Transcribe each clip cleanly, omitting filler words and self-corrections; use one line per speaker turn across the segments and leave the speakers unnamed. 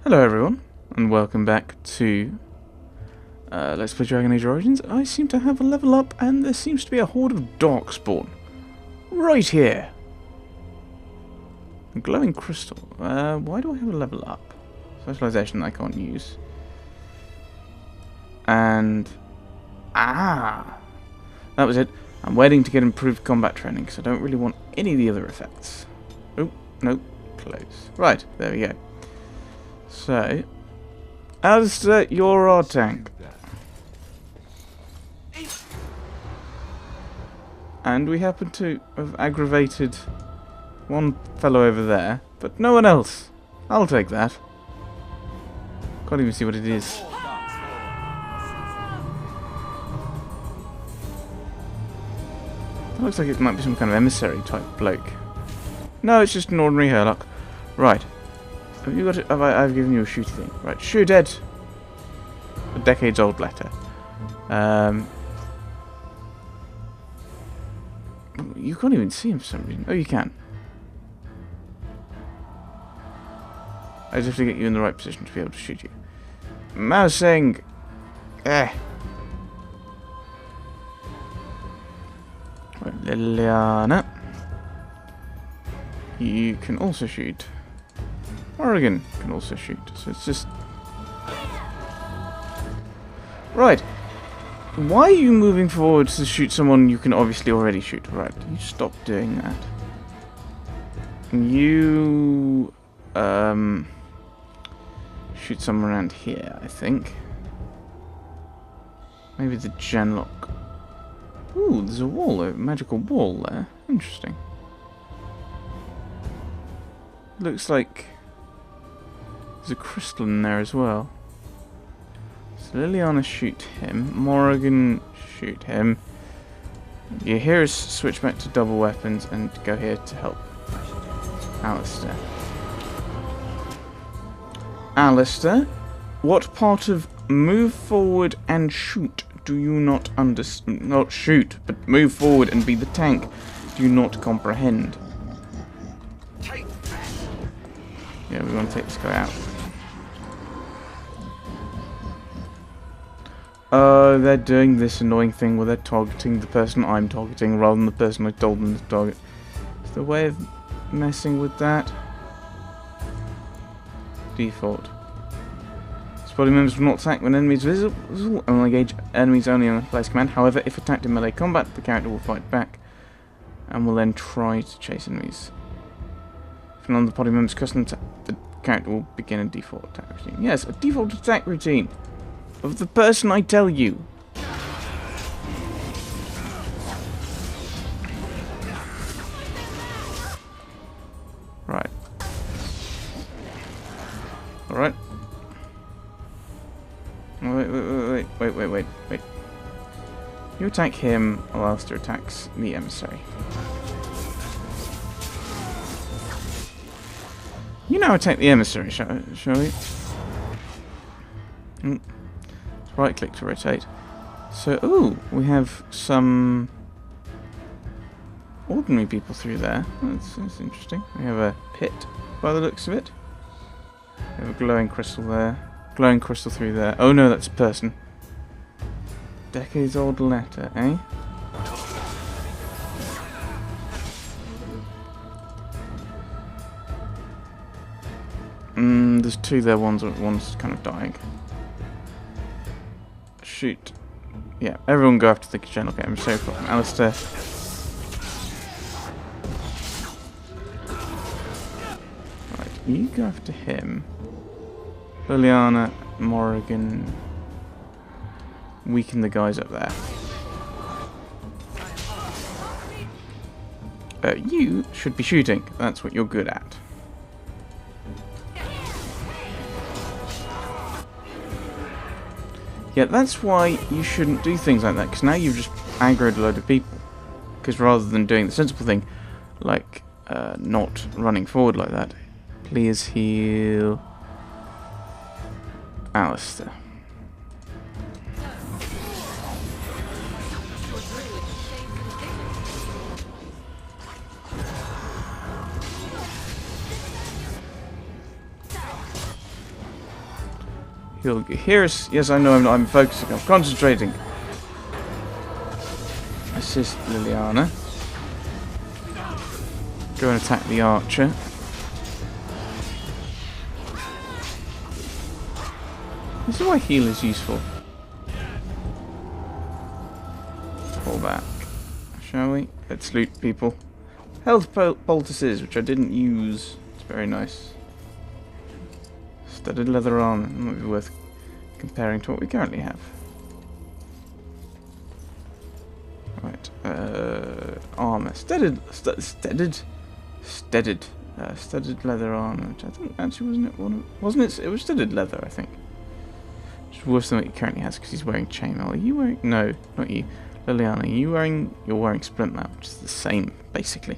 Hello everyone, and welcome back to Let's Play Dragon Age Origins. I seem to have a level up, and there seems to be a horde of Darkspawn. Right here! A glowing crystal. Why do I have a level up? Specialization I can't use. And... that was it. I'm waiting to get improved combat training, because I don't really want any of the other effects. Oh, nope. Close. Right, there we go. So, Alistair, you're our tank. And we happen to have aggravated one fellow over there, but no one else. I'll take that. Can't even see what it is. That looks like it might be some kind of emissary type bloke. No, it's just an ordinary Herlock. Right. Have you got it? I've given you a shooty thing. Right, shoot Ed. A decades old letter. You can't even see him for some reason. Oh, you can. I just have to get you in the right position to be able to shoot you. Mousing! Right, Liliana. You can also shoot. Oregon can also shoot, so it's just... Right. Why are you moving forward to shoot someone you can obviously already shoot? Right, you stop doing that. You... shoot someone around here, I think. Maybe the genlock. Ooh, there's a wall, a magical wall there. Interesting. Looks like... there's a crystal in there as well. So Liliana, shoot him. Morrigan, shoot him. You hear us switch back to double weapons and go here to help Alistair. Alistair, what part of move forward and shoot do you not understand? Not shoot, but move forward and be the tank do you not comprehend? Yeah, we want to take this guy out. They're doing this annoying thing where they're targeting the person I'm targeting rather than the person I told them to target. Is there a way of messing with that? Default. Body members will not attack when enemies visible and will engage enemies only on a player's command. However, if attacked in melee combat, the character will fight back and will then try to chase enemies. If none of the party members custom attack, the character will begin a default attack routine. Yes, a default attack routine of the person I tell you. Right. Alright. Wait. You attack him, while Alistair attacks the emissary. You now attack the emissary, shall we? Right click to rotate. So, ooh, we have some ordinary people through there. That's interesting. We have a pit by the looks of it. We have a glowing crystal there. Glowing crystal through there. Oh no, that's a person. Decades old letter, eh? There's two there, one's kind of dying. Shoot. Yeah, everyone go after the general game. So from Alistair. Right, you go after him. Liliana, Morrigan, weaken the guys up there. You should be shooting. That's what you're good at. Yeah, that's why you shouldn't do things like that, because now you've just aggroed a load of people. Because rather than doing the sensible thing, like not running forward like that, please heal Alistair. He'll hear us. Yes, I know. I'm focusing. I'm concentrating. Assist Liliana. Go and attack the archer. This is why heal is useful. Pull back, shall we? Let's loot people. Health poultices, which I didn't use. It's very nice. Studded leather armor. Might be worth comparing to what we currently have. Right. Armor. Studded leather armor. Which I think actually wasn't it? It was studded leather, I think. Which is worse than what he currently has because he's wearing chainmail. Are you wearing? No, not you. Liliana, you're wearing splint mail, which is the same, basically.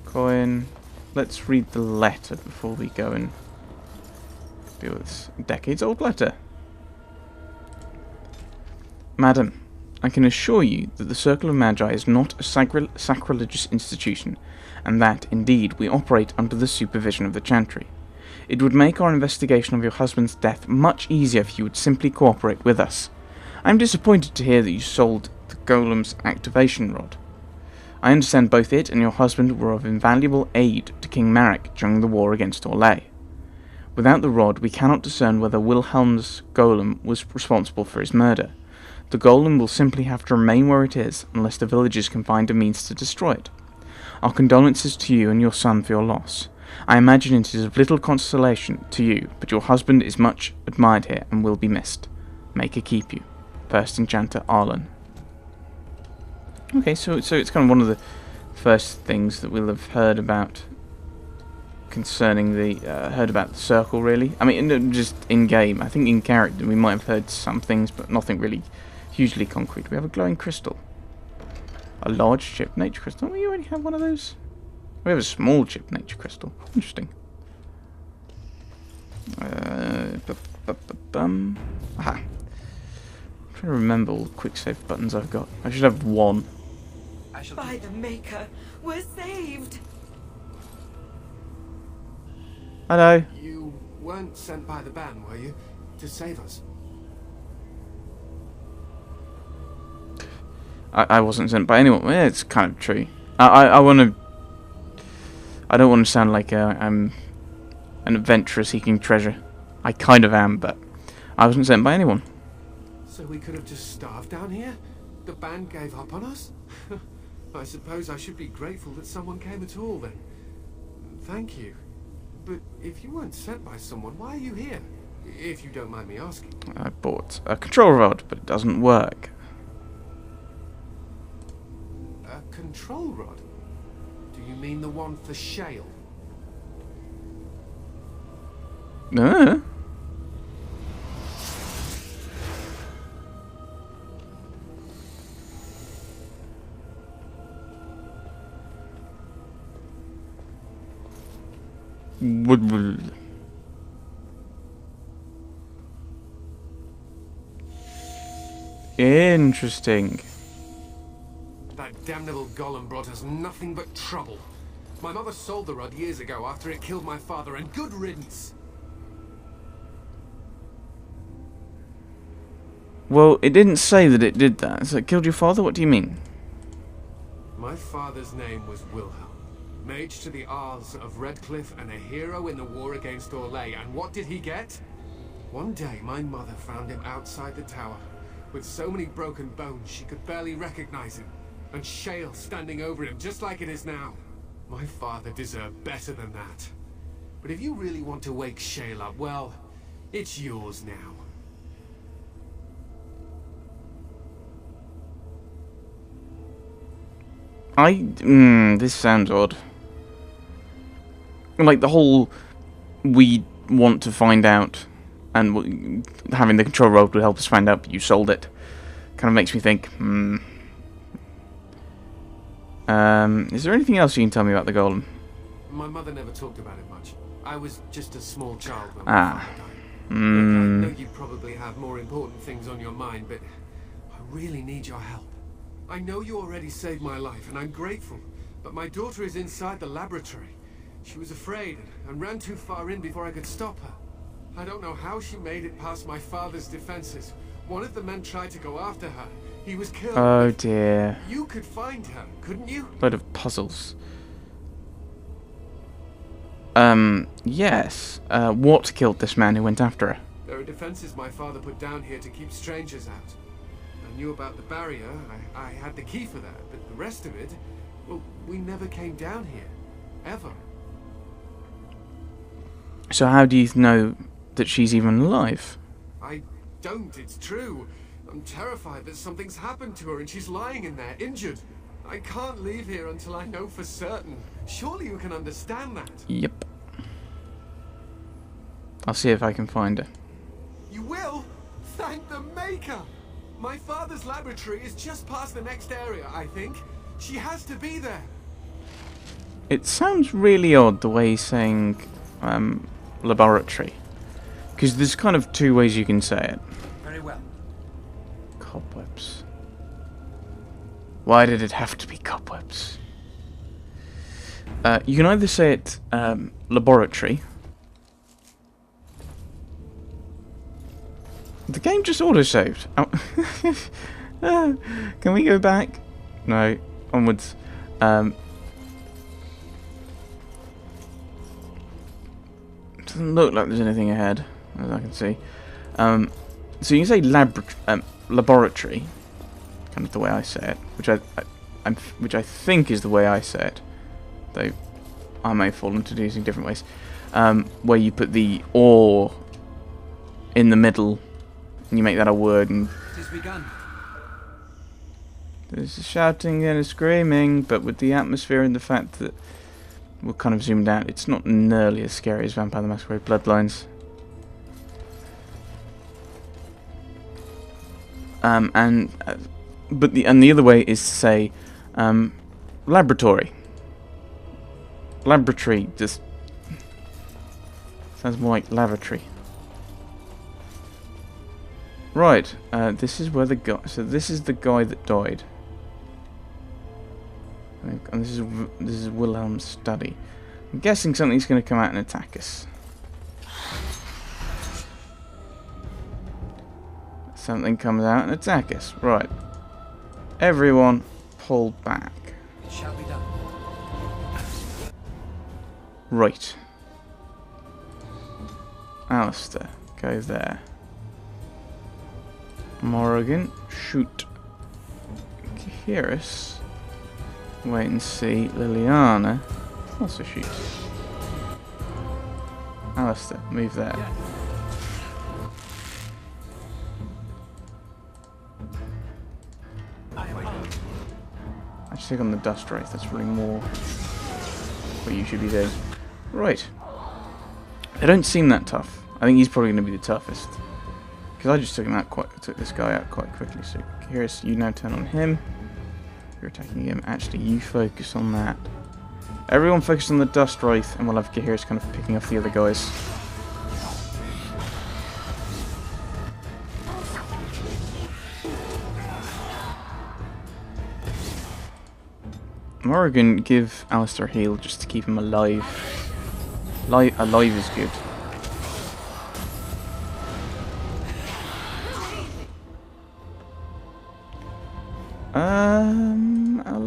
Coin. Let's read the letter before we go and deal with this decades-old letter. Madam, I can assure you that the Circle of Magi is not a sacrilegious institution, and that, indeed, we operate under the supervision of the Chantry. It would make our investigation of your husband's death much easier if you would simply cooperate with us. I am disappointed to hear that you sold the Golem's activation rod. I understand both it and your husband were of invaluable aid to King Marek during the war against Orlais. Without the rod, we cannot discern whether Wilhelm's Golem was responsible for his murder. The Golem will simply have to remain where it is, unless the villagers can find a means to destroy it. Our condolences to you and your son for your loss. I imagine it is of little consolation to you, but your husband is much admired here and will be missed. Maker keep you. First Enchanter Arlen. Okay, so it's kind of one of the first things that we'll have heard about concerning the heard about the circle, really. I mean, just in game. I think in character we might have heard some things, but nothing really hugely concrete. We have a glowing crystal, a large chip nature crystal. We already have one of those. We have a small chip nature crystal. Interesting. Aha. I'm trying to remember all the quick save buttons I've got. I should have one.
By the Maker, we're saved.
Hello.
You weren't sent by the ban, were you? To save us?
I wasn't sent by anyone. Yeah, it's kind of true. I want to. I don't want to sound like I'm an adventurer seeking treasure. I kind of am, but I wasn't sent by anyone.
So we could have just starved down here? The band gave up on us? I suppose I should be grateful that someone came at all then. Thank you. But if you weren't sent by someone, why are you here? If you don't mind me asking.
I bought a control rod, but it doesn't work.
A control rod? Do you mean the one for Shale?
No. Interesting.
That damnable golem brought us nothing but trouble. My mother sold the rod years ago after it killed my father, and good riddance.
Well, it didn't say that it did that. So it killed your father? What do you mean?
My father's name was Wilhelm, mage to the Arls of Redcliffe and a hero in the war against Orlais. And what did he get? One day, my mother found him outside the tower, with so many broken bones she could barely recognize him, and Shale standing over him just like it is now. My father deserved better than that. But if you really want to wake Shale up, well, it's yours now.
This sounds odd. Like the whole, we want to find out, and having the control rod would help us find out, but you sold it. Kind of makes me think, is there anything else you can tell me about the golem?
My mother never talked about it much. I was just a small child when my father died. Look, I know you probably have more important things on your mind, but I really need your help. I know you already saved my life, and I'm grateful, but my daughter is inside the laboratory. She was afraid and ran too far in before I could stop her. I don't know how she made it past my father's defenses. One of the men tried to go after her. He was killed.
Oh dear.
You could find her, couldn't you?
Load of puzzles. Yes. What killed this man who went after her?
There are defenses my father put down here to keep strangers out. I knew about the barrier. I had the key for that, but the rest of it, well, we never came down here. Ever.
So how do you know that she's even alive?
I don't, it's true. I'm terrified that something's happened to her and she's lying in there, injured. I can't leave here until I know for certain. Surely you can understand that.
Yep. I'll see if I can find her.
You will? Thank the Maker! My father's laboratory is just past the next area, I think. She has to be there.
It sounds really odd the way he's saying laboratory. Because there's kind of two ways you can say it.
Very well.
Cobwebs. Why did it have to be cobwebs? You can either say it laboratory. The game just auto-saved. Oh. Can we go back? No. Onwards. Doesn't look like there's anything ahead, as I can see. So you can say laboratory, kind of the way I say it, which I think is the way I say it, though I may fall into using different ways. Where you put the or in the middle, and you make that a word, and
It is begun.
there's a shouting and a screaming, but with the atmosphere and the fact that we're kind of zoomed out, it's not nearly as scary as Vampire the Masquerade Bloodlines. But the other way is to say laboratory. Laboratory just sounds more like lavatory. Right, this is where the guy. So this is the guy that died, and this is Wilhelm's study. I'm guessing something's going to come out and attack us. Something comes out and attack us. Right, everyone, pull back.
It shall be done.
Right, Alistair, go there. Morrigan, shoot. Kiris, wait and see. Liliana, also shoot. Alistair, move there.
Yeah.
I should take on the Dust Wraith, that's really more what you should be doing. Right. They don't seem that tough. I think he's probably going to be the toughest. Because I just took this guy out quite quickly. So Kiris, you now turn on him. You're attacking him. Actually, you focus on that. Everyone focus on the Dust Wraith, and we'll have Kiris kind of picking off the other guys. Morrigan, give Alistair a heal just to keep him alive. Alive is good.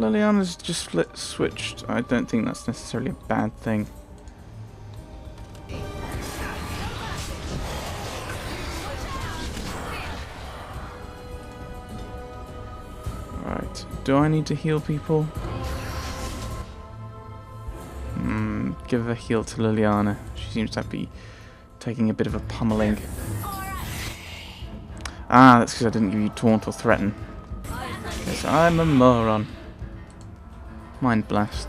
Liliana's just switched. I don't think that's necessarily a bad thing. Right, do I need to heal people? Give a heal to Liliana. She seems to be taking a bit of a pummeling. Ah, that's because I didn't give you Taunt or Threaten. Yes, I'm a moron. Mind Blast.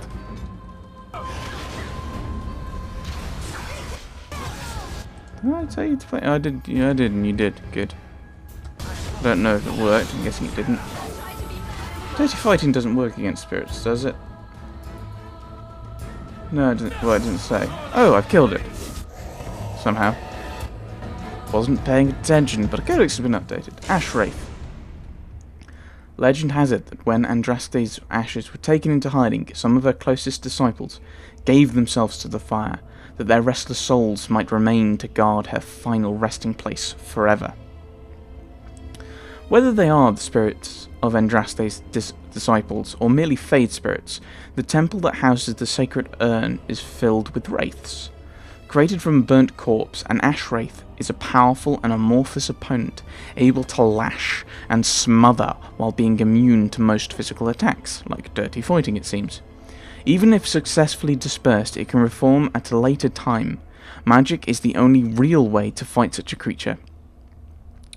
Did I tell you to play? I did. Yeah, I did, and you did. Good. I don't know if it worked. I'm guessing it didn't. Dirty Fighting doesn't work against spirits, does it? No, it didn't. Well, it didn't say. Oh, I've killed it. Somehow. Wasn't paying attention, but a codex has been updated. Ash Wraith. Legend has it that when Andraste's ashes were taken into hiding, some of her closest disciples gave themselves to the fire, that their restless souls might remain to guard her final resting place forever. Whether they are the spirits of Andraste's disciples or merely fade spirits, the temple that houses the sacred urn is filled with wraiths. Created from a burnt corpse, an ash wraith is a powerful and amorphous opponent, able to lash and smother while being immune to most physical attacks, like dirty fighting it seems. Even if successfully dispersed, it can reform at a later time. Magic is the only real way to fight such a creature.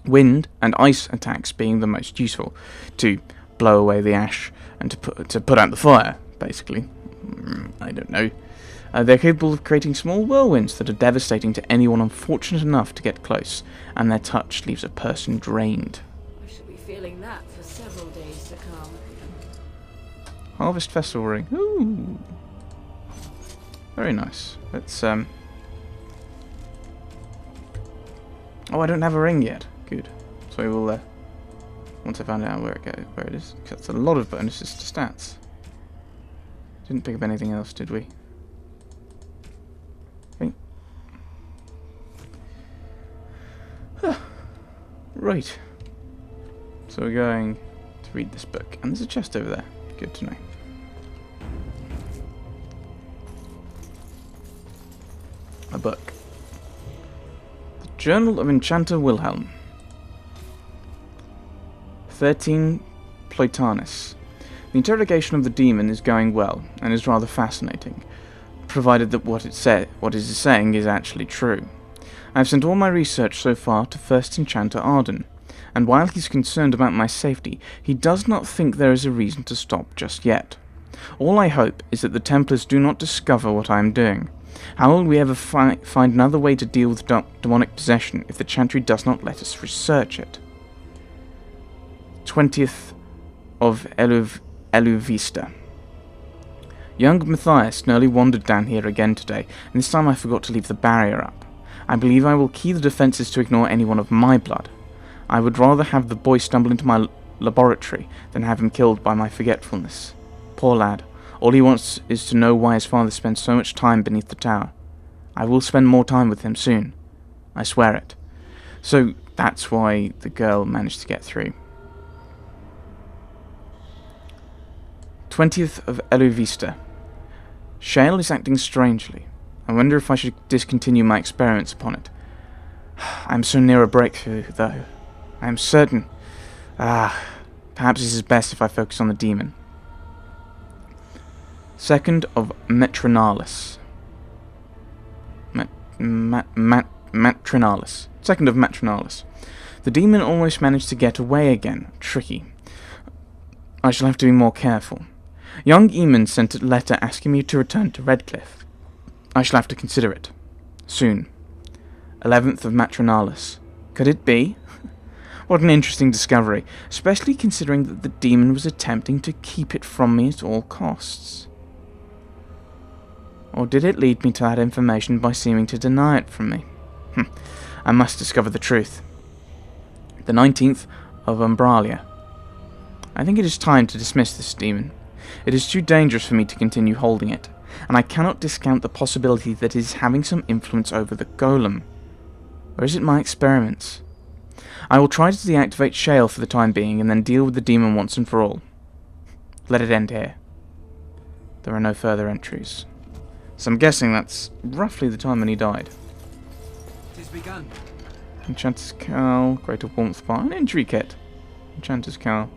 Wind and ice attacks being the most useful, to blow away the ash and to put out the fire, basically. I don't know. They're capable of creating small whirlwinds that are devastating to anyone unfortunate enough to get close, and their touch leaves a person drained.
I shall be feeling that for several days to come.
Harvest Festival Ring. Ooh. Very nice. Let's, Oh, I don't have a ring yet. Good. So we will, once I found out where it is. That's a lot of bonuses to stats. Didn't pick up anything else, did we? Okay. Right. So we're going to read this book. And there's a chest over there. Good to know. A book. The Journal of Enchanter Wilhelm. 13 Plotinus. The interrogation of the demon is going well, and is rather fascinating, provided that what it is saying is actually true. I have sent all my research so far to First Enchanter Arden, and while he's concerned about my safety, he does not think there is a reason to stop just yet. All I hope is that the Templars do not discover what I am doing. How will we ever find another way to deal with demonic possession if the Chantry does not let us research it? 20th of Eluvista. Young Matthias nearly wandered down here again today, and this time I forgot to leave the barrier up. I believe I will key the defences to ignore anyone of my blood. I would rather have the boy stumble into my laboratory than have him killed by my forgetfulness. Poor lad. All he wants is to know why his father spends so much time beneath the tower. I will spend more time with him soon. I swear it. So that's why the girl managed to get through. 20th of Eluvista. Shale is acting strangely. I wonder if I should discontinue my experiments upon it. I am so near a breakthrough, though. I am certain. Perhaps it is best if I focus on the demon. 2nd of Metronalis. Matrinalis. 2nd of Matrinalis. The demon almost managed to get away again. Tricky. I shall have to be more careful. Young Eamon sent a letter asking me to return to Redcliffe. I shall have to consider it. Soon. 11th of Matrinalis. Could it be? What an interesting discovery, especially considering that the demon was attempting to keep it from me at all costs. Or did it lead me to that information by seeming to deny it from me? I must discover the truth. The 19th of Umbralia. I think it is time to dismiss this demon. It is too dangerous for me to continue holding it, and I cannot discount the possibility that it is having some influence over the golem. Or is it my experiments? I will try to deactivate Shale for the time being, and then deal with the demon once and for all. Let it end here. There are no further entries. So I'm guessing that's roughly the time when he died.
It is begun.
Enchanter's Cowl, Greater Warmth Bar, an injury kit. Enchanter's Cowl.